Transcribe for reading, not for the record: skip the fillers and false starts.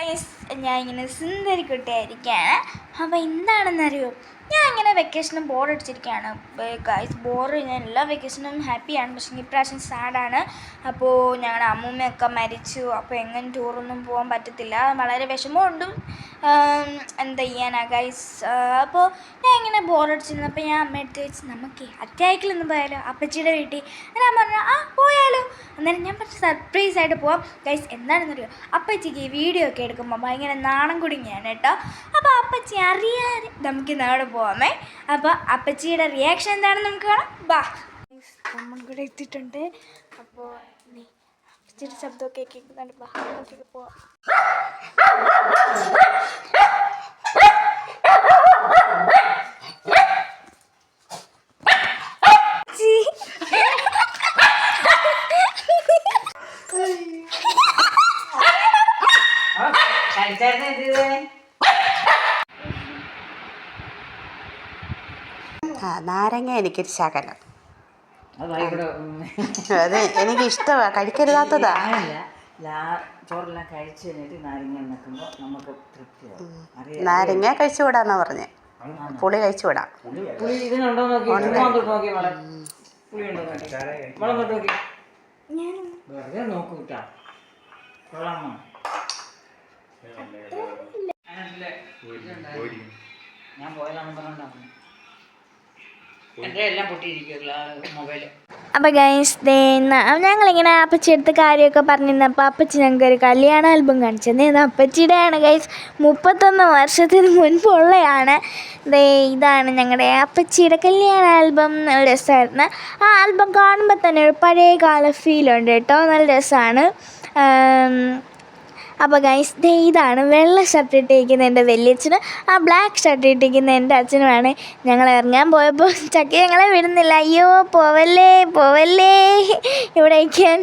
Guys, ഞാൻ ഇങ്ങനെ സുന്ദരി കുട്ടിയായിരിക്കുകയാണ്. അപ്പോൾ എന്താണെന്നറിയോ, ഞാൻ ഇങ്ങനെ വെക്കേഷനും ബോറടിച്ചിരിക്കുകയാണ് ഗൈസ്. ഞാൻ എല്ലാ വെക്കേഷനും ഹാപ്പിയാണ്, പക്ഷേ ഇപ്രാവശ്യം സാഡാണ്. അപ്പോൾ ഞങ്ങളുടെ അമ്മൂമ്മയൊക്കെ മരിച്ചു. അപ്പോൾ എങ്ങനെ ടൂറൊന്നും പോകാൻ പറ്റത്തില്ല, വളരെ വിഷമമുണ്ട്. എന്താ ചെയ്യാനാ ഗൈസ്. അപ്പോൾ ഞാൻ ഇങ്ങനെ ബോറടിച്ചിരുന്നപ്പോൾ ഞാൻ അമ്മയെടുത്ത് വെച്ച് നമുക്ക് അറ്റാക്കിലൊന്നും പോയാലോ, അപ്പച്ചിയുടെ വീട്ടിൽ. ഞാൻ പറഞ്ഞു പോയാലോ. അന്നേരം ഞാൻ പറഞ്ഞ സർപ്രൈസായിട്ട് പോവാം ഗൈസ്. എന്താണെന്നറിയോ, അപ്പച്ചിക്ക് വീഡിയോ ഒക്കെ എടുക്കുമ്പോൾ ഭയങ്കര നാണം കുടുങ്ങിയാണ് കേട്ടോ. അപ്പോൾ അപ്പച്ചി അറിയാതെ നമുക്ക് നാട് പോവാമേ. അപ്പോൾ അപ്പച്ചിയുടെ റിയാക്ഷൻ എന്താണെന്ന് നമുക്ക് കാണാം. ബാ, നമ്മൾ കൂടെ എത്തിയിട്ടുണ്ട്. അപ്പോൾ അപ്പച്ചിയുടെ ശബ്ദമൊക്കെ കേൾക്കുന്നുണ്ട്. ബാ, നമുക്കൊക്കെ പോവാം. നാരങ്ങ എനിക്കൊരു ശകലം, അത് എനിക്കിഷ്ടമാണ്, കഴിക്കരുതാത്തതാ. ചോറെല്ലാം കഴിച്ച് കഴിഞ്ഞിട്ട് നാരങ്ങ നിൽക്കുമ്പോൾ നമുക്ക് തൃപ്തിയാവും. നാരങ്ങ കഴിച്ചുകൂടാന്നാ പറഞ്ഞേ, പുളി കഴിച്ചുകൂടാ. പുളി ഇതിനുണ്ടോ നോക്കി, നോക്കി പുളി ഉണ്ടോ നോക്കി, വളം തൊട്ട് നോക്കി, വെറുതെ നോക്കൂ കേട്ടോ. കൊള്ളാമോ? ഞാൻ പോയാലാണെന്ന് പറഞ്ഞിട്ടുണ്ടാവും. എൻ്റെ എല്ലാം പൊട്ടിയിരിക്കുമല്ല മൊബൈല്. അപ്പോൾ ഗൈസ്, ഞങ്ങളിങ്ങനെ അപ്പച്ചിയെടുത്ത് കാര്യമൊക്കെ പറഞ്ഞിരുന്നപ്പോൾ അപ്പച്ചി ഞങ്ങൾക്കൊരു കല്യാണ ആൽബം കാണിച്ചത്. അപ്പച്ചിയുടെയാണ് ഗൈസ്, 31 വർഷത്തിന് മുൻപുള്ളതാണ്. ഇതാണ് ഞങ്ങളുടെ അപ്പച്ചിയുടെ കല്യാണ ആൽബം. നല്ല രസമായിരുന്നു. ആ ആൽബം കാണുമ്പോൾ തന്നെ ഒരു പഴയ കാല ഫീലുണ്ട് കേട്ടോ, നല്ല രസമാണ്. അപ്പോൾ ഗൈസ്, ഇതാണ് വെള്ള ഷർട്ട് ഇട്ടിരിക്കുന്ന എൻ്റെ വലിയച്ഛനും ആ ബ്ലാക്ക് ഷർട്ട് ഇട്ടിരിക്കുന്ന എൻ്റെ അച്ഛനുമാണ്. ഞങ്ങൾ ഇറങ്ങാൻ പോയപ്പോൾ ചക്ക ഞങ്ങളെ വിടുന്നില്ല. അയ്യോ പോവല്ലേ പോവല്ലേ ഇവിടെ ഇരിക്കാൻ.